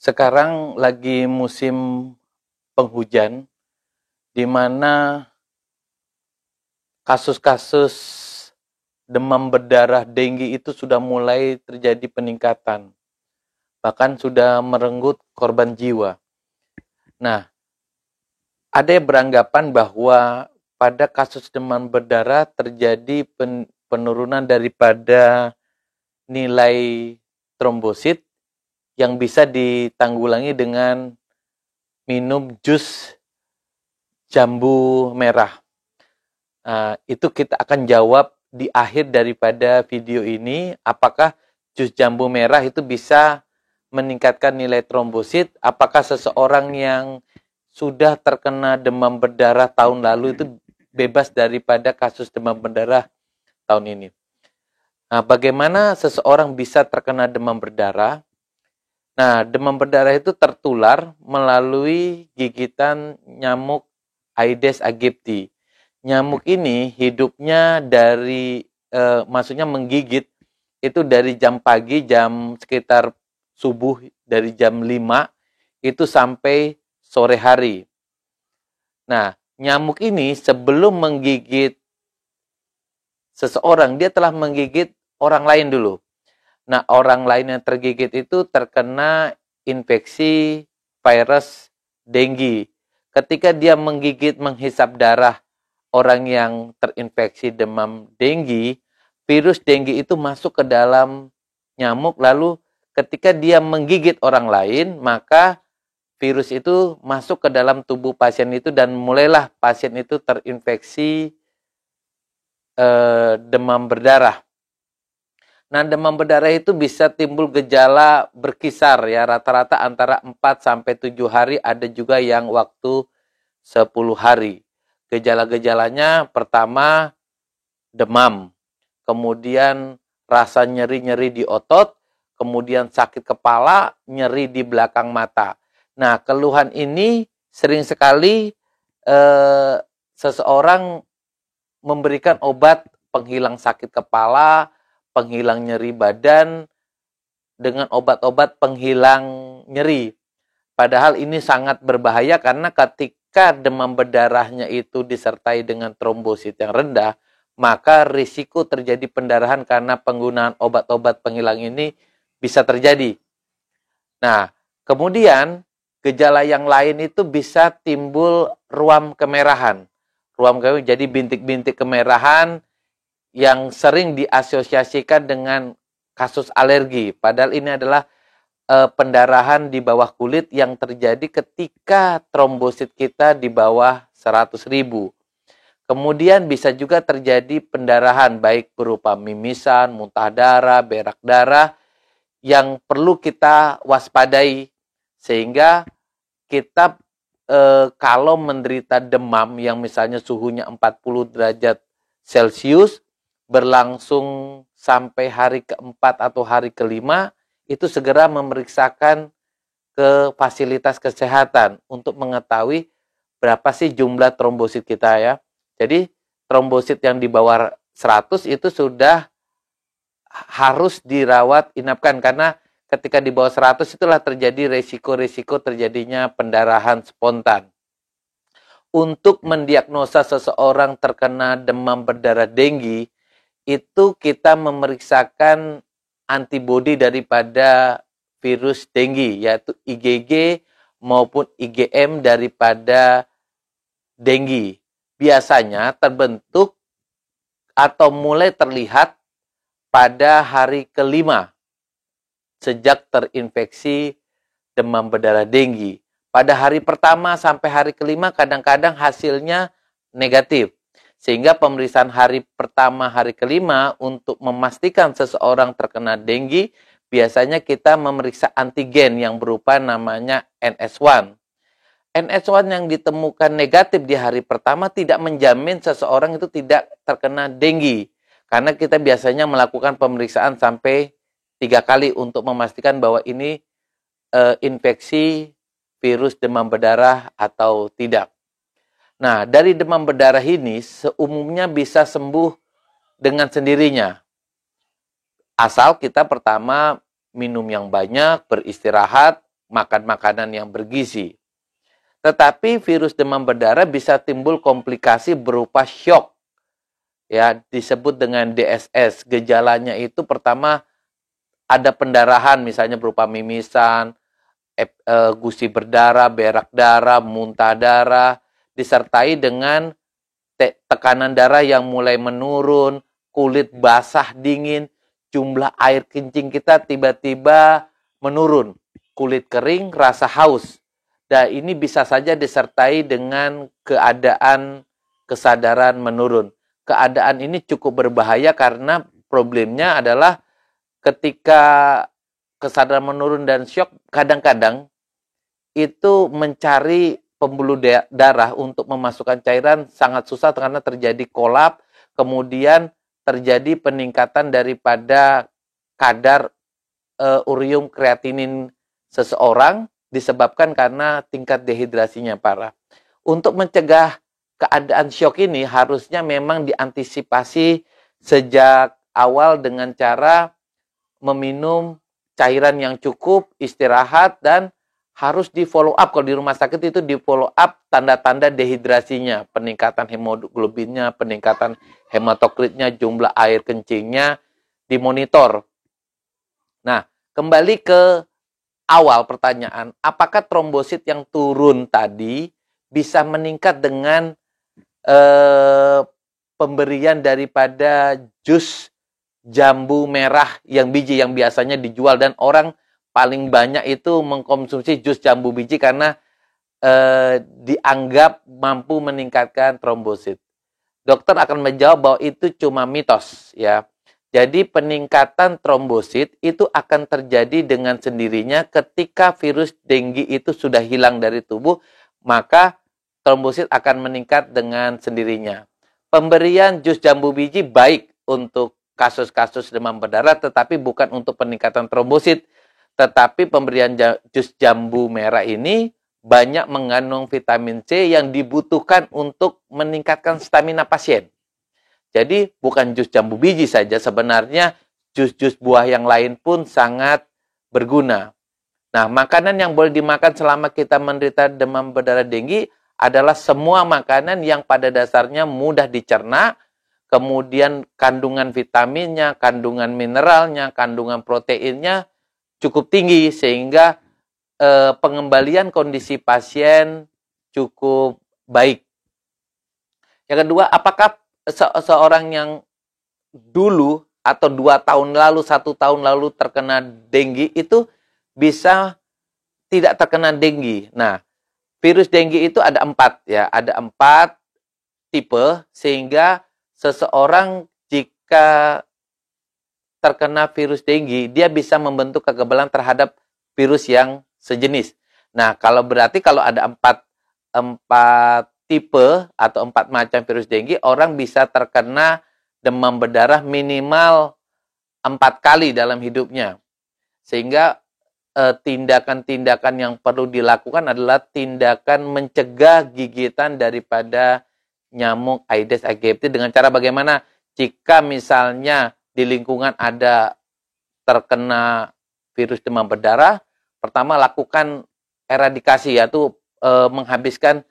Sekarang lagi musim penghujan, di mana kasus-kasus demam berdarah dengue itu sudah mulai terjadi peningkatan. Bahkan sudah merenggut korban jiwa. Nah, ada yang beranggapan bahwa pada kasus demam berdarah terjadi penurunan daripada nilai trombosit yang bisa ditanggulangi dengan minum jus jambu merah. Itu kita akan jawab di akhir daripada video ini, apakah jus jambu merah itu bisa meningkatkan nilai trombosit, apakah seseorang yang sudah terkena demam berdarah tahun lalu itu bebas daripada kasus demam berdarah tahun ini. Nah, bagaimana seseorang bisa terkena demam berdarah? Nah, demam berdarah itu tertular melalui gigitan nyamuk Aedes aegypti. Nyamuk ini hidupnya dari, maksudnya menggigit, itu dari jam pagi, jam sekitar subuh, dari jam 5, itu sampai sore hari. Nah, nyamuk ini sebelum menggigit seseorang, dia telah menggigit orang lain dulu. Nah, orang lain yang tergigit itu terkena infeksi virus dengue. Ketika dia menggigit, menghisap darah orang yang terinfeksi demam dengue, virus dengue itu masuk ke dalam nyamuk, lalu ketika dia menggigit orang lain, maka virus itu masuk ke dalam tubuh pasien itu dan mulailah pasien itu terinfeksi demam berdarah. Nah, demam berdarah itu bisa timbul gejala berkisar ya, rata-rata antara 4 sampai 7 hari, ada juga yang waktu 10 hari. Gejala-gejalanya pertama demam, kemudian rasa nyeri-nyeri di otot, kemudian sakit kepala, nyeri di belakang mata. Nah, keluhan ini sering sekali seseorang memberikan obat penghilang sakit kepala, penghilang nyeri badan, dengan obat-obat penghilang nyeri. Padahal ini sangat berbahaya karena ketika demam berdarahnya itu disertai dengan trombosit yang rendah, maka risiko terjadi pendarahan karena penggunaan obat-obat penghilang ini bisa terjadi. Nah, kemudian gejala yang lain itu bisa timbul ruam kemerahan. Ruam kemerahan jadi bintik-bintik kemerahan yang sering diasosiasikan dengan kasus alergi. Padahal ini adalah pendarahan di bawah kulit yang terjadi ketika trombosit kita di bawah 100.000. Kemudian bisa juga terjadi pendarahan baik berupa mimisan, muntah darah, berak darah yang perlu kita waspadai. Sehingga kita kalau menderita demam yang misalnya suhunya 40 derajat Celcius, berlangsung sampai hari keempat atau hari kelima, itu segera memeriksakan ke fasilitas kesehatan untuk mengetahui berapa sih jumlah trombosit kita ya. Jadi trombosit yang di bawah 100 itu sudah harus dirawat inapkan, karena ketika di bawah 100 itulah terjadi resiko-resiko terjadinya pendarahan spontan. Untuk mendiagnosa seseorang terkena demam berdarah dengue, itu kita memeriksakan antibodi daripada virus dengue, yaitu IgG maupun IgM daripada dengue. Biasanya terbentuk atau mulai terlihat pada hari kelima sejak terinfeksi demam berdarah dengue. Pada hari pertama sampai hari kelima kadang-kadang hasilnya negatif. Sehingga pemeriksaan hari pertama, hari kelima untuk memastikan seseorang terkena dengue, biasanya kita memeriksa antigen yang berupa namanya NS1. NS1 yang ditemukan negatif di hari pertama tidak menjamin seseorang itu tidak terkena dengue. Karena kita biasanya melakukan pemeriksaan sampai 3 kali untuk memastikan bahwa ini infeksi virus demam berdarah atau tidak. Nah, dari demam berdarah ini seumumnya bisa sembuh dengan sendirinya. Asal kita pertama minum yang banyak, beristirahat, makan makanan yang bergizi. Tetapi virus demam berdarah bisa timbul komplikasi berupa syok. Ya, disebut dengan DSS. Gejalanya itu pertama ada pendarahan, misalnya berupa mimisan, gusi berdarah, berak darah, muntah darah, disertai dengan tekanan darah yang mulai menurun, kulit basah dingin, jumlah air kencing kita tiba-tiba menurun, kulit kering, rasa haus. Dan ini bisa saja disertai dengan keadaan kesadaran menurun. Keadaan ini cukup berbahaya karena problemnya adalah ketika kesadaran menurun dan syok, kadang-kadang itu mencari pembuluh darah untuk memasukkan cairan sangat susah karena terjadi kolap, kemudian terjadi peningkatan daripada kadar urium kreatinin seseorang disebabkan karena tingkat dehidrasinya parah. Untuk mencegah keadaan syok ini harusnya memang diantisipasi sejak awal dengan cara meminum cairan yang cukup, istirahat, dan harus di follow up. Kalau di rumah sakit itu di follow up tanda-tanda dehidrasinya, peningkatan hemoglobinnya, peningkatan hematokritnya, jumlah air kencingnya dimonitor. Nah, kembali ke awal pertanyaan, apakah trombosit yang turun tadi bisa meningkat dengan pemberian daripada jus jambu merah yang biji yang biasanya dijual, dan orang paling banyak itu mengkonsumsi jus jambu biji karena dianggap mampu meningkatkan trombosit. Dokter akan menjawab bahwa itu cuma mitos, ya. Jadi peningkatan trombosit itu akan terjadi dengan sendirinya ketika virus denggi itu sudah hilang dari tubuh, maka trombosit akan meningkat dengan sendirinya. Pemberian jus jambu biji baik untuk kasus-kasus demam berdarah, tetapi bukan untuk peningkatan trombosit. Tetapi pemberian jus jambu merah ini banyak mengandung vitamin C yang dibutuhkan untuk meningkatkan stamina pasien. Jadi bukan jus jambu biji saja, sebenarnya jus-jus buah yang lain pun sangat berguna. Nah, makanan yang boleh dimakan selama kita menderita demam berdarah denggi adalah semua makanan yang pada dasarnya mudah dicerna, kemudian kandungan vitaminnya, kandungan mineralnya, kandungan proteinnya cukup tinggi sehingga pengembalian kondisi pasien cukup baik. Yang kedua, apakah seorang yang dulu atau 2 tahun lalu, 1 tahun lalu terkena denggi itu bisa tidak terkena denggi? Nah, virus denggi itu ada 4 ya, ada 4 tipe sehingga seseorang jika terkena virus denggi, dia bisa membentuk kekebalan terhadap virus yang sejenis. Nah, kalau ada 4 tipe atau 4 macam virus denggi, orang bisa terkena demam berdarah minimal 4 kali dalam hidupnya. Sehingga tindakan-tindakan yang perlu dilakukan adalah tindakan mencegah gigitan daripada nyamuk Aedes aegypti dengan cara bagaimana? Jika misalnya di lingkungan ada terkena virus demam berdarah, pertama lakukan eradikasi, yaitu menghabiskan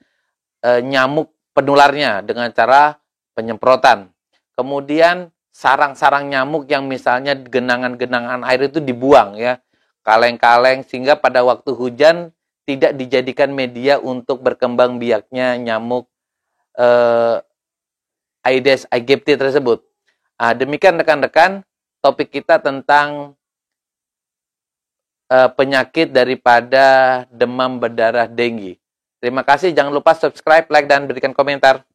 nyamuk penularnya dengan cara penyemprotan. Kemudian sarang-sarang nyamuk yang misalnya genangan-genangan air itu dibuang ya, kaleng-kaleng, sehingga pada waktu hujan tidak dijadikan media untuk berkembang biaknya nyamuk Aedes aegypti tersebut. Demikian rekan-rekan topik kita tentang penyakit daripada demam berdarah denggi. Terima kasih, jangan lupa subscribe, like, dan berikan komentar.